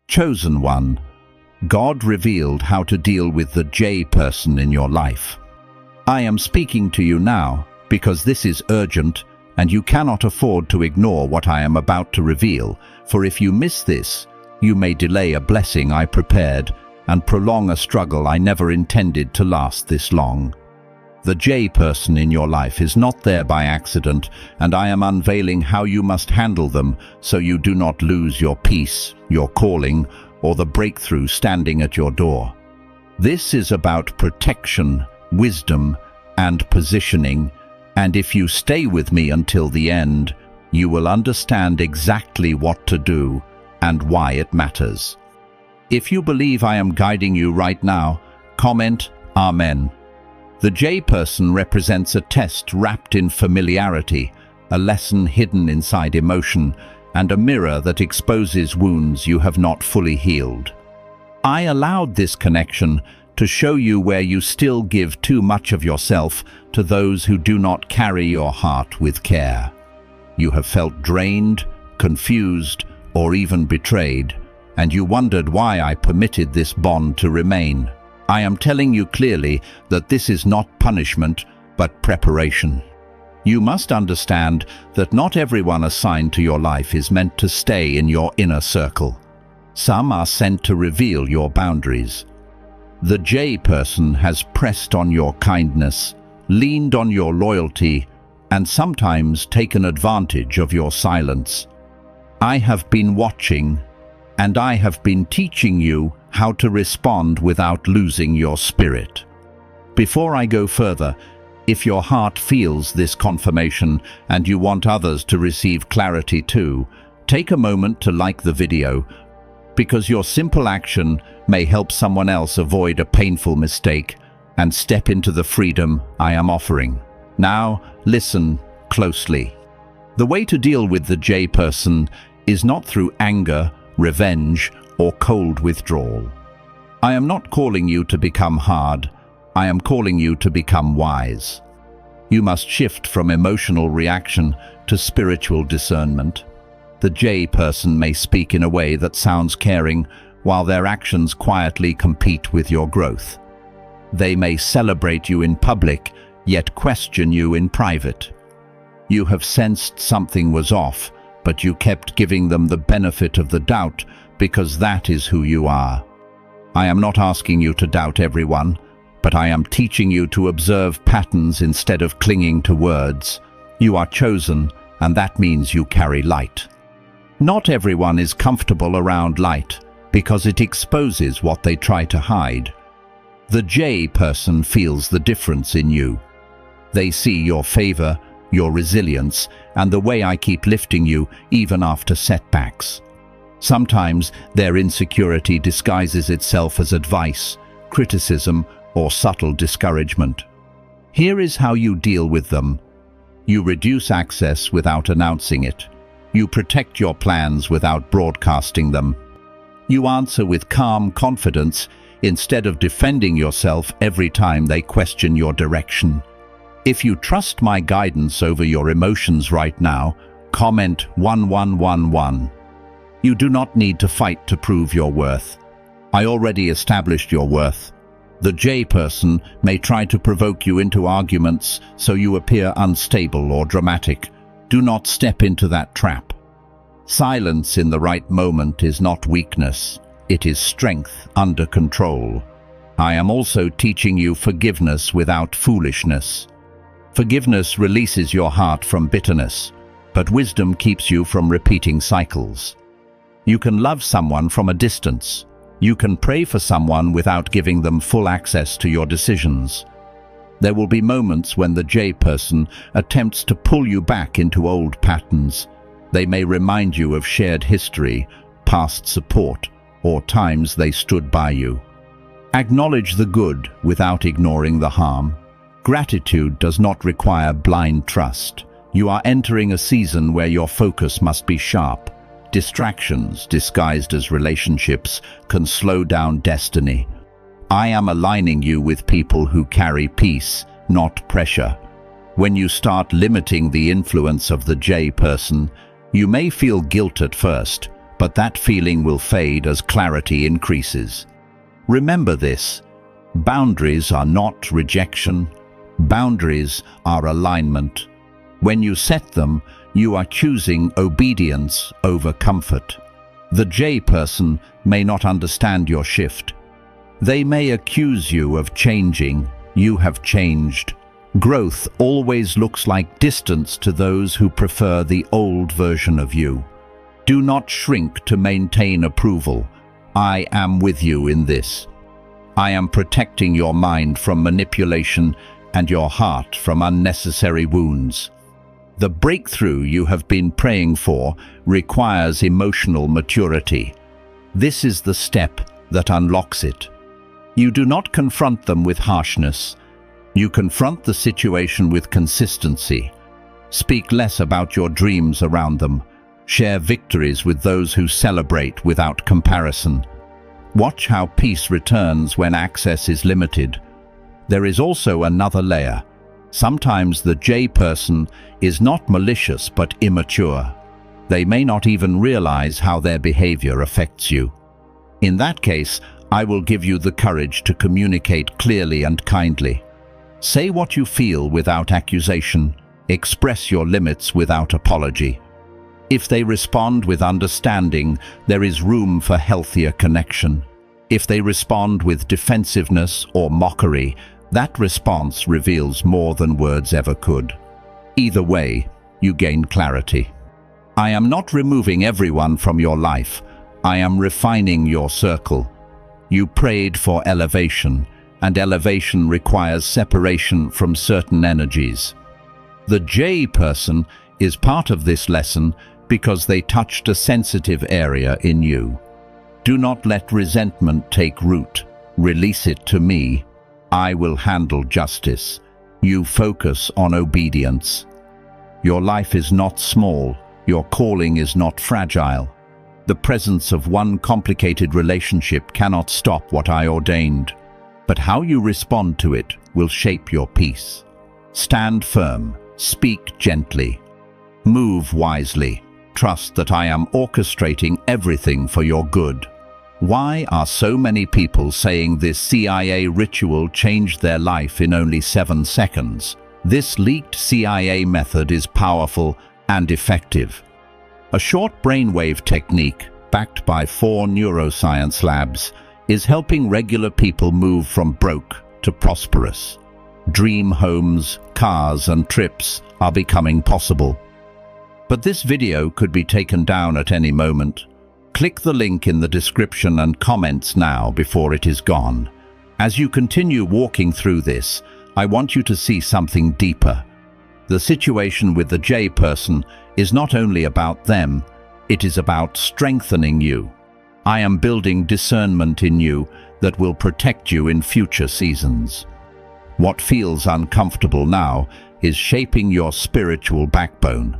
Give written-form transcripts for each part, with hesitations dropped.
Chosen one, God revealed how to deal with the J person in your life. I am speaking to you now because this is urgent and you cannot afford to ignore what I am about to reveal, for if you miss this, you may delay a blessing I prepared and prolong a struggle I never intended to last this long. The J person in your life is not there by accident, and I am unveiling how you must handle them so you do not lose your peace, your calling, or the breakthrough standing at your door. This is about protection, wisdom, and positioning, and if you stay with me until the end, you will understand exactly what to do and why it matters. If you believe I am guiding you right now, comment Amen. The J person represents a test wrapped in familiarity, a lesson hidden inside emotion, and a mirror that exposes wounds you have not fully healed. I allowed this connection to show you where you still give too much of yourself to those who do not carry your heart with care. You have felt drained, confused, or even betrayed, and you wondered why I permitted this bond to remain. I am telling you clearly that this is not punishment, but preparation. You must understand that not everyone assigned to your life is meant to stay in your inner circle. Some are sent to reveal your boundaries. The J person has pressed on your kindness, leaned on your loyalty, and sometimes taken advantage of your silence. I have been watching, and I have been teaching you how to respond without losing your spirit. Before I go further, if your heart feels this confirmation and you want others to receive clarity too, take a moment to like the video, because your simple action may help someone else avoid a painful mistake and step into the freedom I am offering. Now, listen closely. The way to deal with the J person is not through anger, revenge, or cold withdrawal. I am not calling you to become hard. I am calling you to become wise. You must shift from emotional reaction to spiritual discernment. The J person may speak in a way that sounds caring, while their actions quietly compete with your growth. They may celebrate you in public, yet question you in private. You have sensed something was off, but you kept giving them the benefit of the doubt because that is who you are. I am not asking you to doubt everyone, but I am teaching you to observe patterns instead of clinging to words. You are chosen, and that means you carry light. Not everyone is comfortable around light because it exposes what they try to hide. The J person feels the difference in you. They see your favor, your resilience, and the way I keep lifting you even after setbacks. Sometimes their insecurity disguises itself as advice, criticism, or subtle discouragement. Here is how you deal with them. You reduce access without announcing it. You protect your plans without broadcasting them. You answer with calm confidence instead of defending yourself every time they question your direction. If you trust my guidance over your emotions right now, comment 1111. You do not need to fight to prove your worth. I already established your worth. The J person may try to provoke you into arguments so you appear unstable or dramatic. Do not step into that trap. Silence in the right moment is not weakness. It is strength under control. I am also teaching you forgiveness without foolishness. Forgiveness releases your heart from bitterness, but wisdom keeps you from repeating cycles. You can love someone from a distance. You can pray for someone without giving them full access to your decisions. There will be moments when the J person attempts to pull you back into old patterns. They may remind you of shared history, past support, or times they stood by you. Acknowledge the good without ignoring the harm. Gratitude does not require blind trust. You are entering a season where your focus must be sharp. Distractions, disguised as relationships, can slow down destiny. I am aligning you with people who carry peace, not pressure. When you start limiting the influence of the J person, you may feel guilt at first, but that feeling will fade as clarity increases. Remember this: boundaries are not rejection. Boundaries are alignment. When you set them, you are choosing obedience over comfort. The J person may not understand your shift. They may accuse you of changing. You have changed. Growth always looks like distance to those who prefer the old version of you. Do not shrink to maintain approval. I am with you in this. I am protecting your mind from manipulation and your heart from unnecessary wounds. The breakthrough you have been praying for requires emotional maturity. This is the step that unlocks it. You do not confront them with harshness. You confront the situation with consistency. Speak less about your dreams around them. Share victories with those who celebrate without comparison. Watch how peace returns when access is limited. There is also another layer. Sometimes the J person is not malicious but immature. They may not even realize how their behavior affects you. In that case, I will give you the courage to communicate clearly and kindly. Say what you feel without accusation. Express your limits without apology. If they respond with understanding, there is room for healthier connection. If they respond with defensiveness or mockery, that response reveals more than words ever could. Either way, you gain clarity. I am not removing everyone from your life. I am refining your circle. You prayed for elevation, and elevation requires separation from certain energies. The J person is part of this lesson because they touched a sensitive area in you. Do not let resentment take root. Release it to me. I will handle justice. You focus on obedience. Your life is not small. Your calling is not fragile. The presence of one complicated relationship cannot stop what I ordained. But how you respond to it will shape your peace. Stand firm. Speak gently. Move wisely. Trust that I am orchestrating everything for your good. Why are so many people saying this CIA ritual changed their life in only 7 seconds? This leaked CIA method is powerful and effective. A short brainwave technique, backed by 4 neuroscience labs, is helping regular people move from broke to prosperous. Dream homes, cars, and trips are becoming possible. But this video could be taken down at any moment. Click the link in the description and comments now before it is gone. As you continue walking through this, I want you to see something deeper. The situation with the J person is not only about them, it is about strengthening you. I am building discernment in you that will protect you in future seasons. What feels uncomfortable now is shaping your spiritual backbone.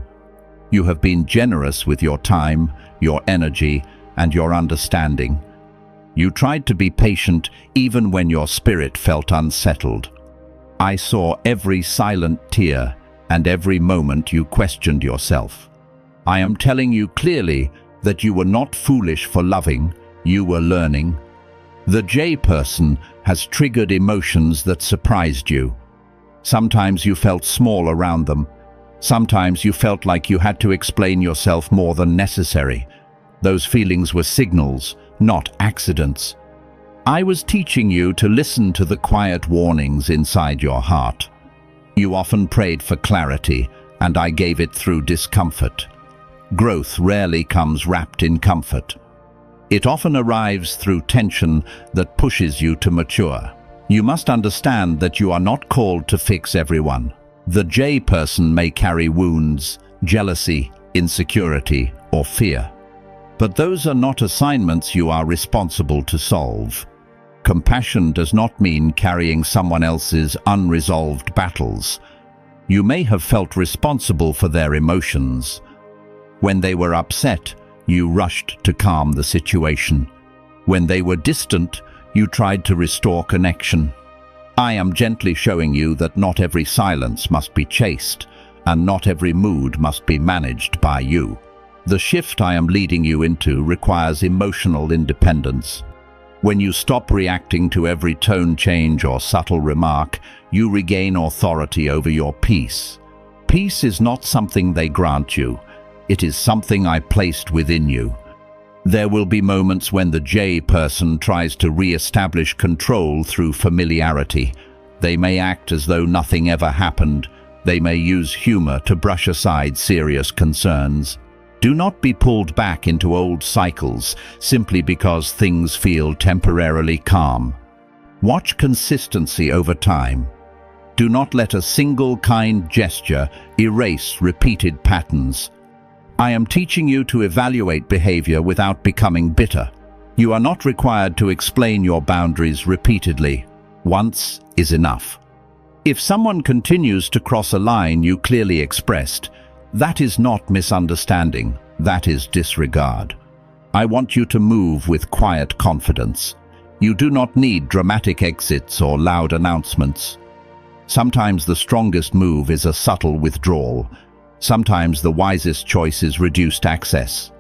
You have been generous with your time, your energy, and your understanding. You tried to be patient even when your spirit felt unsettled. I saw every silent tear and every moment you questioned yourself. I am telling you clearly that you were not foolish for loving, you were learning. The J person has triggered emotions that surprised you. Sometimes you felt small around them. Sometimes you felt like you had to explain yourself more than necessary. Those feelings were signals, not accidents. I was teaching you to listen to the quiet warnings inside your heart. You often prayed for clarity, and I gave it through discomfort. Growth rarely comes wrapped in comfort. It often arrives through tension that pushes you to mature. You must understand that you are not called to fix everyone. The J person may carry wounds, jealousy, insecurity, or fear. But those are not assignments you are responsible to solve. Compassion does not mean carrying someone else's unresolved battles. You may have felt responsible for their emotions. When they were upset, you rushed to calm the situation. When they were distant, you tried to restore connection. I am gently showing you that not every silence must be chased, and not every mood must be managed by you. The shift I am leading you into requires emotional independence. When you stop reacting to every tone change or subtle remark, you regain authority over your peace. Peace is not something they grant you. It is something I placed within you. There will be moments when the J person tries to re-establish control through familiarity. They may act as though nothing ever happened. They may use humor to brush aside serious concerns. Do not be pulled back into old cycles simply because things feel temporarily calm. Watch consistency over time. Do not let a single kind gesture erase repeated patterns. I am teaching you to evaluate behavior without becoming bitter. You are not required to explain your boundaries repeatedly. Once is enough. If someone continues to cross a line you clearly expressed, that is not misunderstanding, that is disregard. I want you to move with quiet confidence. You do not need dramatic exits or loud announcements. Sometimes the strongest move is a subtle withdrawal. Sometimes the wisest choice is reduced access.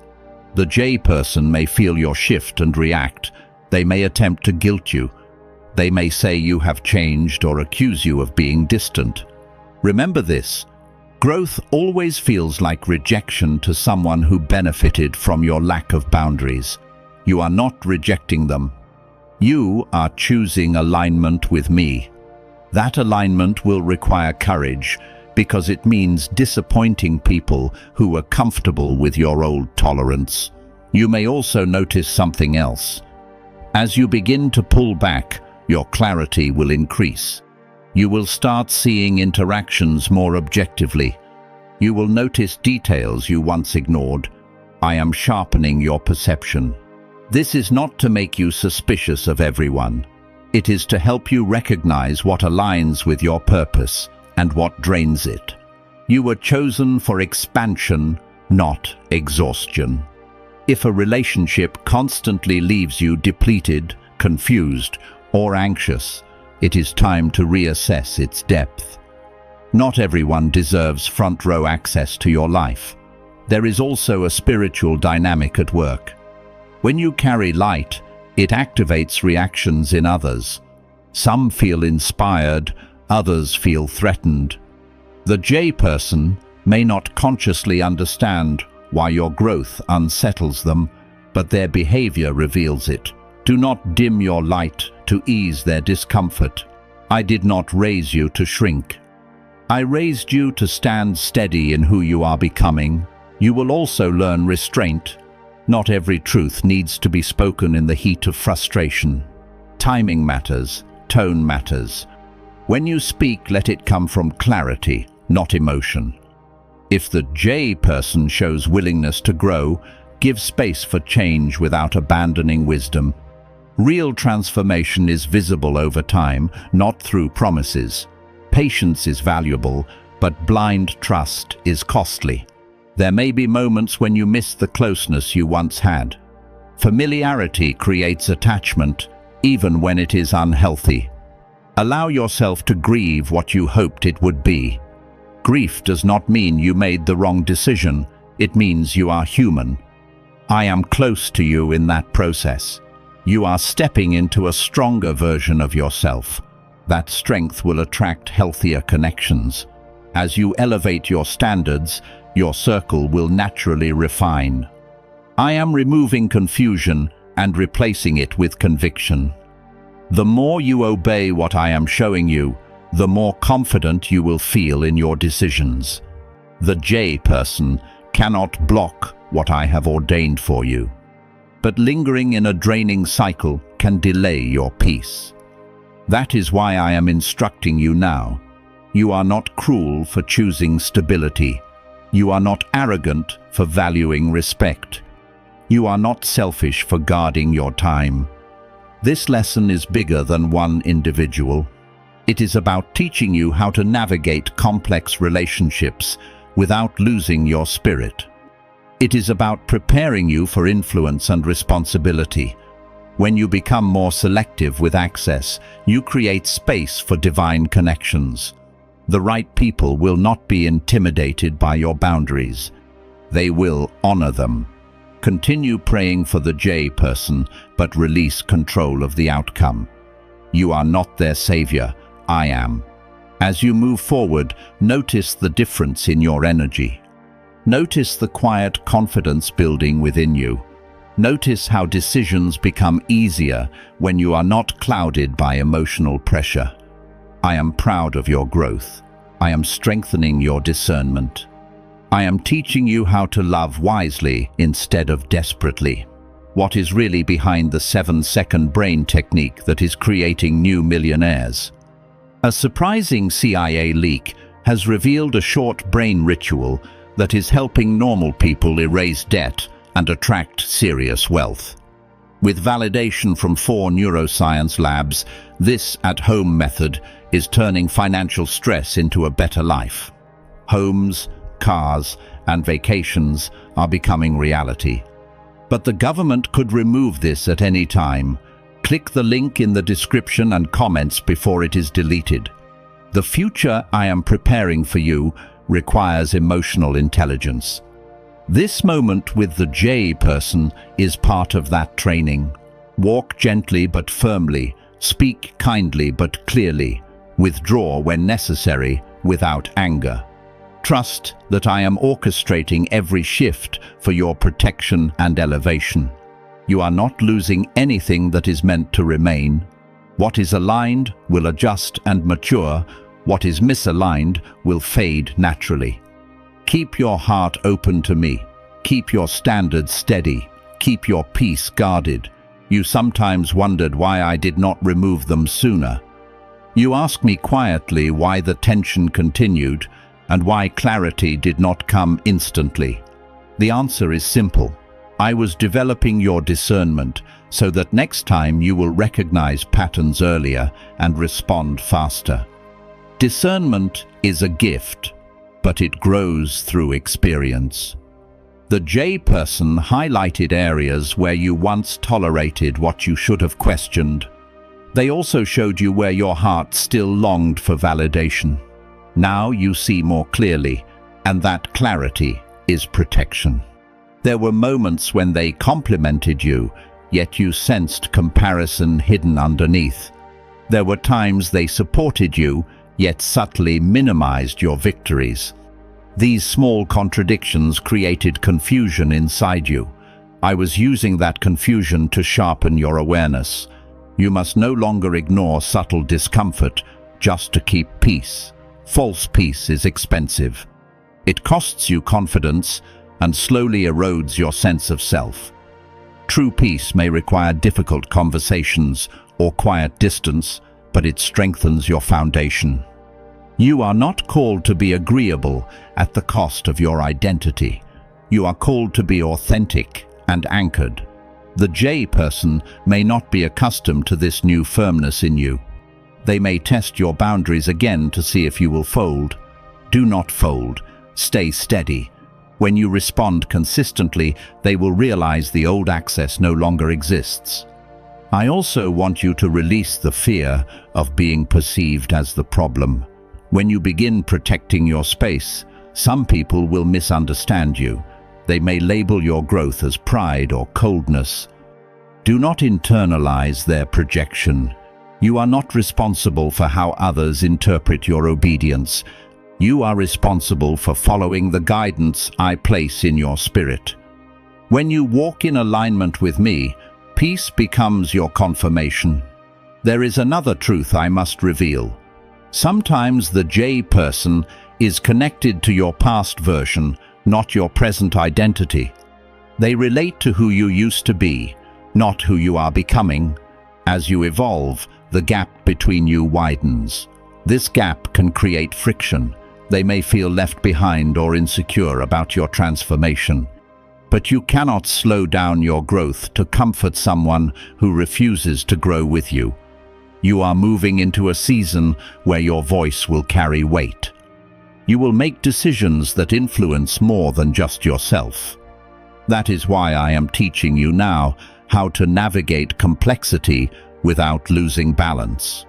The J person may feel your shift and react. They may attempt to guilt you. They may say you have changed or accuse you of being distant. Remember this. Growth always feels like rejection to someone who benefited from your lack of boundaries. You are not rejecting them. You are choosing alignment with me. That alignment will require courage because it means disappointing people who are comfortable with your old tolerance. You may also notice something else. As you begin to pull back, your clarity will increase. You will start seeing interactions more objectively. You will notice details you once ignored. I am sharpening your perception. This is not to make you suspicious of everyone. It is to help you recognize what aligns with your purpose and what drains it. You were chosen for expansion, not exhaustion. If a relationship constantly leaves you depleted, confused, or anxious, it is time to reassess its depth. Not everyone deserves front-row access to your life. There is also a spiritual dynamic at work. When you carry light, it activates reactions in others. Some feel inspired, others feel threatened. The J person may not consciously understand why your growth unsettles them, but their behavior reveals it. Do not dim your light to ease their discomfort. I did not raise you to shrink. I raised you to stand steady in who you are becoming. You will also learn restraint. Not every truth needs to be spoken in the heat of frustration. Timing matters, tone matters. When you speak, let it come from clarity, not emotion. If the J person shows willingness to grow, give space for change without abandoning wisdom. Real transformation is visible over time, not through promises. Patience is valuable, but blind trust is costly. There may be moments when you miss the closeness you once had. Familiarity creates attachment, even when it is unhealthy. Allow yourself to grieve what you hoped it would be. Grief does not mean you made the wrong decision. It means you are human. I am close to you in that process. You are stepping into a stronger version of yourself. That strength will attract healthier connections. As you elevate your standards, your circle will naturally refine. I am removing confusion and replacing it with conviction. The more you obey what I am showing you, the more confident you will feel in your decisions. The J person cannot block what I have ordained for you. But lingering in a draining cycle can delay your peace. That is why I am instructing you now. You are not cruel for choosing stability. You are not arrogant for valuing respect. You are not selfish for guarding your time. This lesson is bigger than one individual. It is about teaching you how to navigate complex relationships without losing your spirit. It is about preparing you for influence and responsibility. When you become more selective with access, you create space for divine connections. The right people will not be intimidated by your boundaries. they will honor them. Continue praying for the J person, but release control of the outcome. You are not their savior, I am. As you move forward, notice the difference in your energy. Notice the quiet confidence building within you. Notice how decisions become easier when you are not clouded by emotional pressure. I am proud of your growth. I am strengthening your discernment. I am teaching you how to love wisely instead of desperately. What is really behind the 7-second brain technique that is creating new millionaires? A surprising CIA leak has revealed a short brain ritual that is helping normal people erase debt and attract serious wealth. With validation from 4 neuroscience labs, this at-home method is turning financial stress into a better life. Homes, cars, and vacations are becoming reality. But the government could remove this at any time. Click the link in the description and comments before it is deleted. The future I am preparing for you requires emotional intelligence. This moment with the J person is part of that training. Walk gently but firmly, speak kindly but clearly, withdraw when necessary without anger. Trust that I am orchestrating every shift for your protection and elevation. You are not losing anything that is meant to remain. What is aligned will adjust and mature. What is misaligned will fade naturally. Keep your heart open to me. Keep your standards steady. Keep your peace guarded. You sometimes wondered why I did not remove them sooner. You asked me quietly why the tension continued and why clarity did not come instantly. The answer is simple. I was developing your discernment so that next time you will recognize patterns earlier and respond faster. Discernment is a gift, but it grows through experience. The J person highlighted areas where you once tolerated what you should have questioned. They also showed you where your heart still longed for validation. Now you see more clearly, and that clarity is protection. There were moments when they complimented you, yet you sensed comparison hidden underneath. There were times they supported you, yet subtly minimized your victories. These small contradictions created confusion inside you. I was using that confusion to sharpen your awareness. You must no longer ignore subtle discomfort just to keep peace. False peace is expensive. It costs you confidence and slowly erodes your sense of self. True peace may require difficult conversations or quiet distance, but it strengthens your foundation. You are not called to be agreeable at the cost of your identity. You are called to be authentic and anchored. The J person may not be accustomed to this new firmness in you. They may test your boundaries again to see if you will fold. Do not fold. Stay steady. When you respond consistently, they will realize the old access no longer exists. I also want you to release the fear of being perceived as the problem. When you begin protecting your space, some people will misunderstand you. They may label your growth as pride or coldness. Do not internalize their projection. You are not responsible for how others interpret your obedience. You are responsible for following the guidance I place in your spirit. When you walk in alignment with me, peace becomes your confirmation. There is another truth I must reveal. Sometimes the J person is connected to your past version, not your present identity. They relate to who you used to be, not who you are becoming. As you evolve, the gap between you widens. This gap can create friction. They may feel left behind or insecure about your transformation. But you cannot slow down your growth to comfort someone who refuses to grow with you. You are moving into a season where your voice will carry weight. You will make decisions that influence more than just yourself. That is why I am teaching you now how to navigate complexity without losing balance.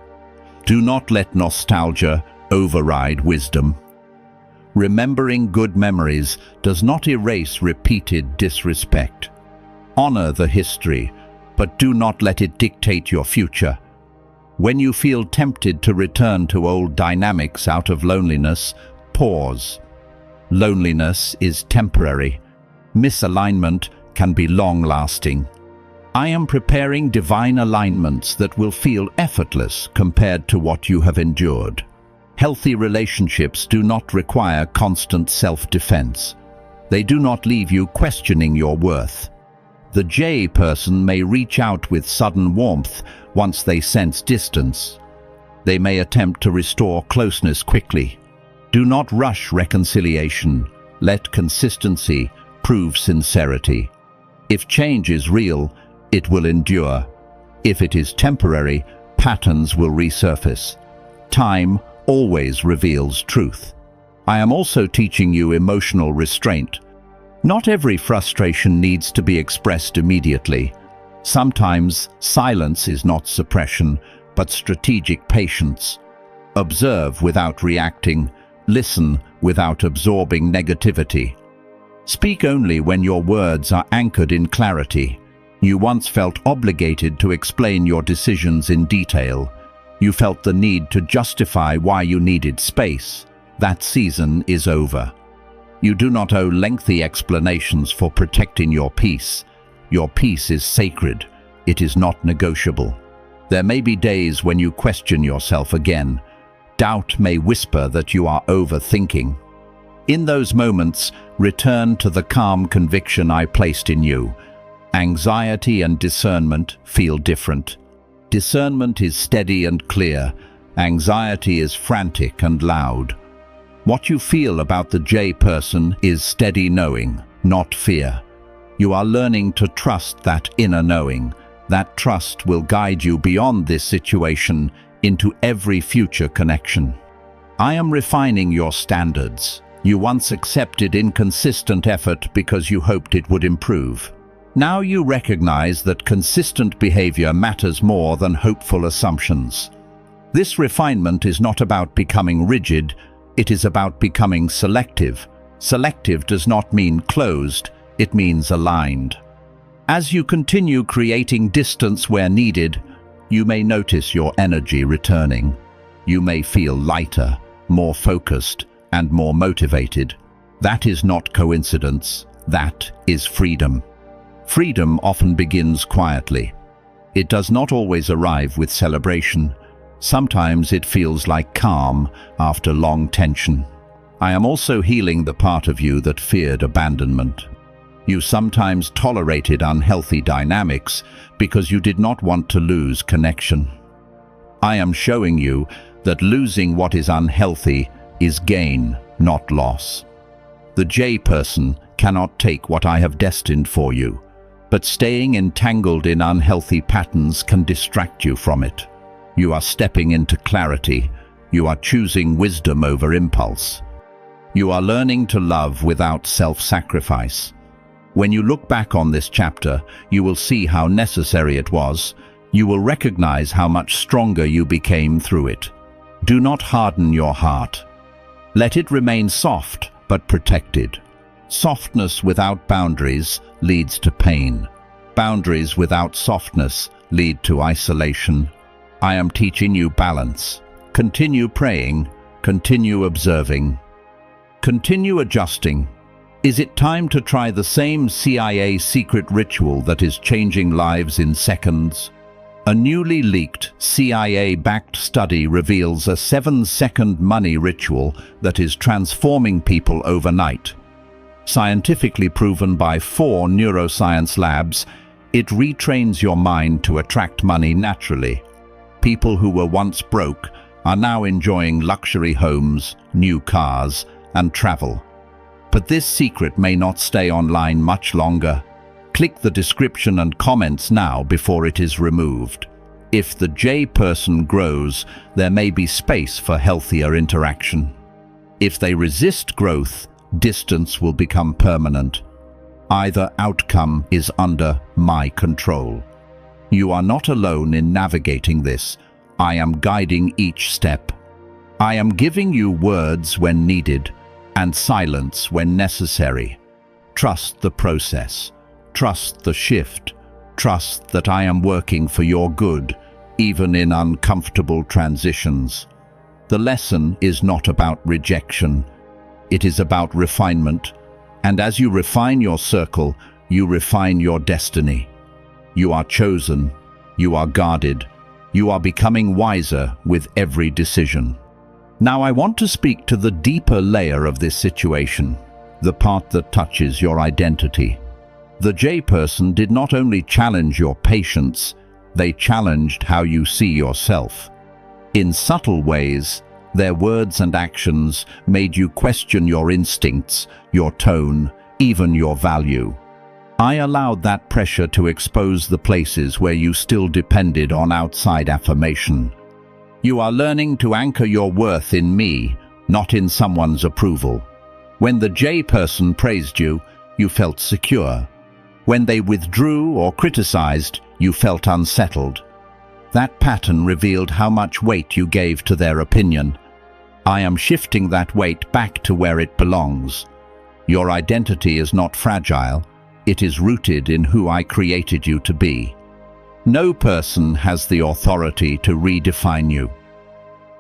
Do not let nostalgia override wisdom. Remembering good memories does not erase repeated disrespect. Honor the history, but do not let it dictate your future. When you feel tempted to return to old dynamics out of loneliness, pause. Loneliness is temporary. Misalignment can be long-lasting. I am preparing divine alignments that will feel effortless compared to what you have endured. Healthy relationships do not require constant self-defense. They do not leave you questioning your worth. The J person may reach out with sudden warmth once they sense distance. They may attempt to restore closeness quickly. Do not rush reconciliation. Let consistency prove sincerity. If change is real, it will endure. If it is temporary, patterns will resurface. Time always reveals truth. I am also teaching you emotional restraint. Not every frustration needs to be expressed immediately. Sometimes silence is not suppression, but strategic patience. Observe without reacting. Listen without absorbing negativity. Speak only when your words are anchored in clarity. You once felt obligated to explain your decisions in detail. You felt the need to justify why you needed space. That season is over. You do not owe lengthy explanations for protecting your peace. Your peace is sacred. It is not negotiable. There may be days when you question yourself again. Doubt may whisper that you are overthinking. In those moments, return to the calm conviction I placed in you. Anxiety and discernment feel different. Discernment is steady and clear. Anxiety is frantic and loud. What you feel about the J person is steady knowing, not fear. You are learning to trust that inner knowing. That trust will guide you beyond this situation into every future connection. I am refining your standards. You once accepted inconsistent effort because you hoped it would improve. Now you recognize that consistent behavior matters more than hopeful assumptions. This refinement is not about becoming rigid, it is about becoming selective. Selective does not mean closed, it means aligned. As you continue creating distance where needed, you may notice your energy returning. You may feel lighter, more focused, and more motivated. That is not coincidence, that is freedom. Freedom often begins quietly. It does not always arrive with celebration. Sometimes it feels like calm after long tension. I am also healing the part of you that feared abandonment. You sometimes tolerated unhealthy dynamics because you did not want to lose connection. I am showing you that losing what is unhealthy is gain, not loss. The J person cannot take what I have destined for you, but staying entangled in unhealthy patterns can distract you from it. You are stepping into clarity. You are choosing wisdom over impulse. You are learning to love without self-sacrifice. When you look back on this chapter, you will see how necessary it was. You will recognize how much stronger you became through it. Do not harden your heart. Let it remain soft but protected. Softness without boundaries leads to pain. Boundaries without softness lead to isolation. I am teaching you balance. Continue praying, continue observing, continue adjusting. Is it time to try the same CIA secret ritual that is changing lives in seconds? A newly leaked CIA-backed study reveals a 7-second money ritual that is transforming people overnight. Scientifically proven by 4 neuroscience labs, it retrains your mind to attract money naturally. People who were once broke are now enjoying luxury homes, new cars, and travel. But this secret may not stay online much longer. Click the description and comments now before it is removed. If the J person grows, there may be space for healthier interaction. If they resist growth, distance will become permanent. Either outcome is under my control. You are not alone in navigating this. I am guiding each step. I am giving you words when needed, and silence when necessary. Trust the process. Trust the shift. Trust that I am working for your good, even in uncomfortable transitions. The lesson is not about rejection. It is about refinement. And as you refine your circle, you refine your destiny. You are chosen. You are guarded. You are becoming wiser with every decision. Now I want to speak to the deeper layer of this situation, the part that touches your identity. The J person did not only challenge your patience, they challenged how you see yourself. In subtle ways, their words and actions made you question your instincts, your tone, even your value. I allowed that pressure to expose the places where you still depended on outside affirmation. You are learning to anchor your worth in me, not in someone's approval. When the J person praised you, you felt secure. When they withdrew or criticized, you felt unsettled. That pattern revealed how much weight you gave to their opinion. I am shifting that weight back to where it belongs. Your identity is not fragile. It is rooted in who I created you to be. No person has the authority to redefine you.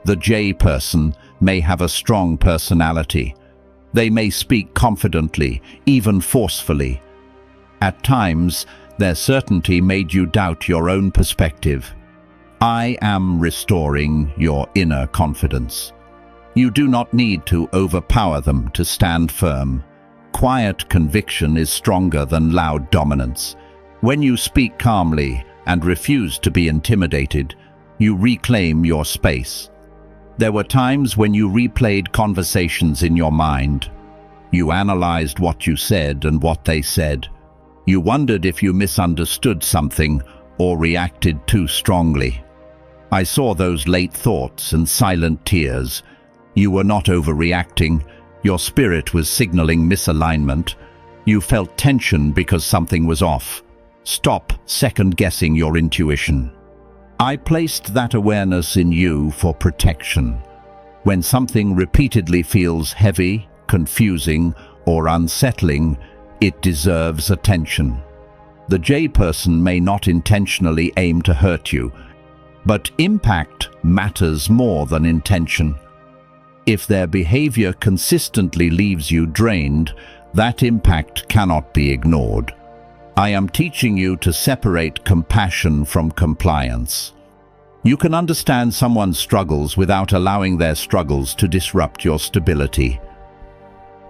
The J person may have a strong personality. They may speak confidently, even forcefully. At times, their certainty made you doubt your own perspective. I am restoring your inner confidence. You do not need to overpower them to stand firm. Quiet conviction is stronger than loud dominance. When you speak calmly and refuse to be intimidated, you reclaim your space. There were times when you replayed conversations in your mind. You analyzed what you said and what they said. You wondered if you misunderstood something or reacted too strongly. I saw those late thoughts and silent tears. You were not overreacting. Your spirit was signaling misalignment. You felt tension because something was off. Stop second-guessing your intuition. I placed that awareness in you for protection. When something repeatedly feels heavy, confusing, or unsettling, it deserves attention. The J person may not intentionally aim to hurt you, but impact matters more than intention. If their behavior consistently leaves you drained, that impact cannot be ignored. I am teaching you to separate compassion from compliance. You can understand someone's struggles without allowing their struggles to disrupt your stability.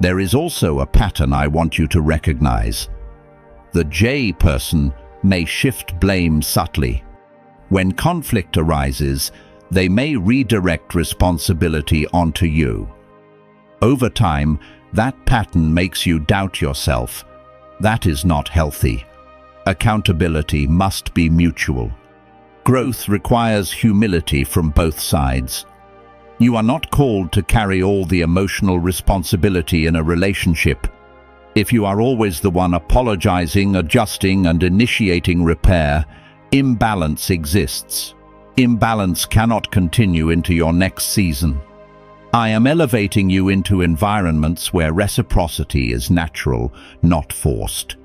There is also a pattern I want you to recognize. The J person may shift blame subtly. When conflict arises, they may redirect responsibility onto you. Over time, that pattern makes you doubt yourself. That is not healthy. Accountability must be mutual. Growth requires humility from both sides. You are not called to carry all the emotional responsibility in a relationship. If you are always the one apologizing, adjusting, and initiating repair, imbalance exists. Imbalance cannot continue into your next season. I am elevating you into environments where reciprocity is natural, not forced.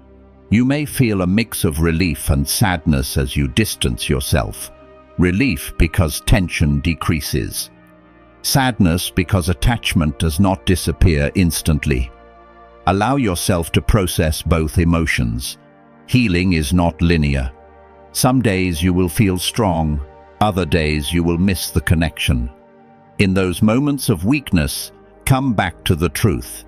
You may feel a mix of relief and sadness as you distance yourself. Relief because tension decreases. Sadness because attachment does not disappear instantly. Allow yourself to process both emotions. Healing is not linear. Some days you will feel strong, other days you will miss the connection. In those moments of weakness, come back to the truth.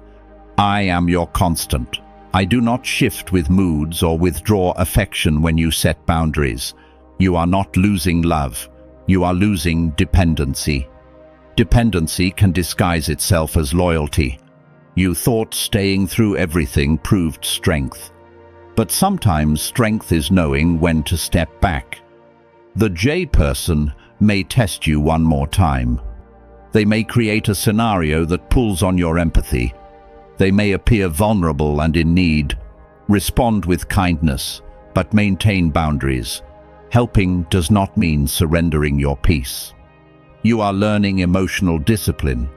I am your constant. I do not shift with moods or withdraw affection when you set boundaries. You are not losing love. You are losing dependency. Dependency can disguise itself as loyalty. You thought staying through everything proved strength. But sometimes strength is knowing when to step back. The J person may test you one more time. They may create a scenario that pulls on your empathy. They may appear vulnerable and in need. Respond with kindness, but maintain boundaries. Helping does not mean surrendering your peace. You are learning emotional discipline.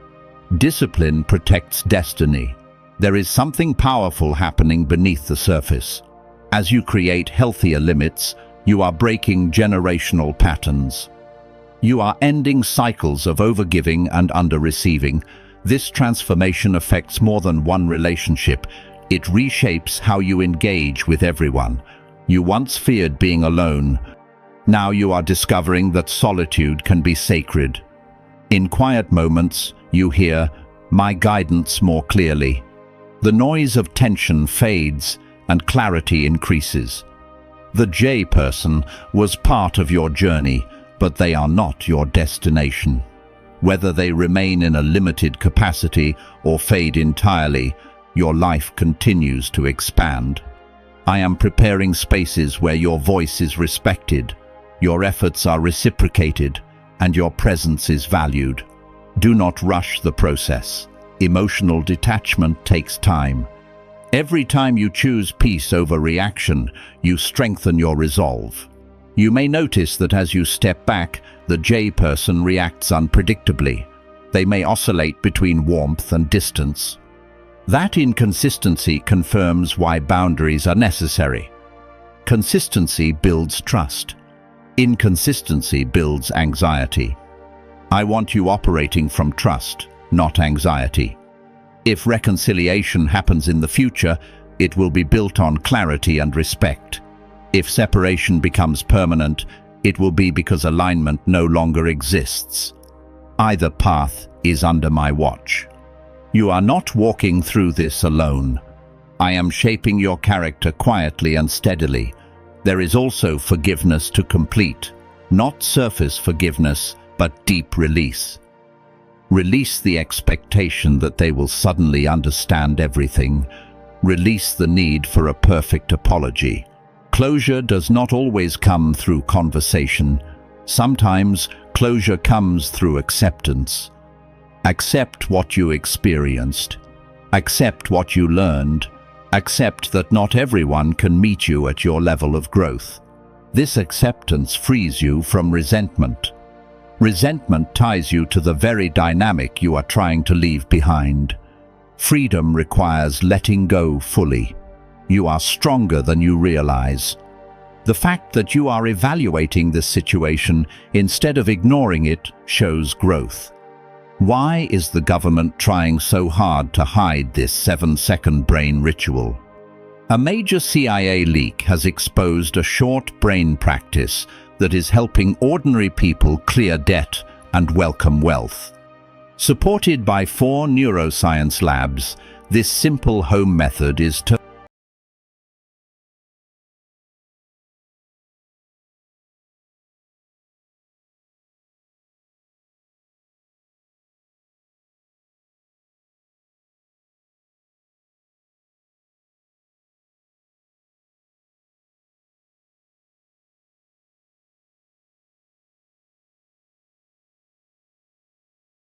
Discipline protects destiny. There is something powerful happening beneath the surface. As you create healthier limits, you are breaking generational patterns. You are ending cycles of overgiving and under-receiving. This transformation affects more than one relationship. It reshapes how you engage with everyone. You once feared being alone. Now you are discovering that solitude can be sacred. In quiet moments, you hear, "My guidance," more clearly. The noise of tension fades and clarity increases. The J person was part of your journey, but they are not your destination. Whether they remain in a limited capacity or fade entirely, your life continues to expand. I am preparing spaces where your voice is respected, your efforts are reciprocated, and your presence is valued. Do not rush the process. Emotional detachment takes time. Every time you choose peace over reaction, you strengthen your resolve. You may notice that as you step back, the J person reacts unpredictably. They may oscillate between warmth and distance. That inconsistency confirms why boundaries are necessary. Consistency builds trust. Inconsistency builds anxiety. I want you operating from trust, not anxiety. If reconciliation happens in the future, it will be built on clarity and respect. If separation becomes permanent, it will be because alignment no longer exists. Either path is under my watch. You are not walking through this alone. I am shaping your character quietly and steadily. There is also forgiveness to complete. Not surface forgiveness, but deep release. Release the expectation that they will suddenly understand everything. Release the need for a perfect apology. Closure does not always come through conversation. Sometimes closure comes through acceptance. Accept what you experienced. Accept what you learned. Accept that not everyone can meet you at your level of growth. This acceptance frees you from resentment. Resentment ties you to the very dynamic you are trying to leave behind. Freedom requires letting go fully. You are stronger than you realize. The fact that you are evaluating this situation instead of ignoring it shows growth. Why is the government trying so hard to hide this 7-second brain ritual? A major CIA leak has exposed a short brain practice that is helping ordinary people clear debt and welcome wealth. Supported by 4 neuroscience labs, this simple home method is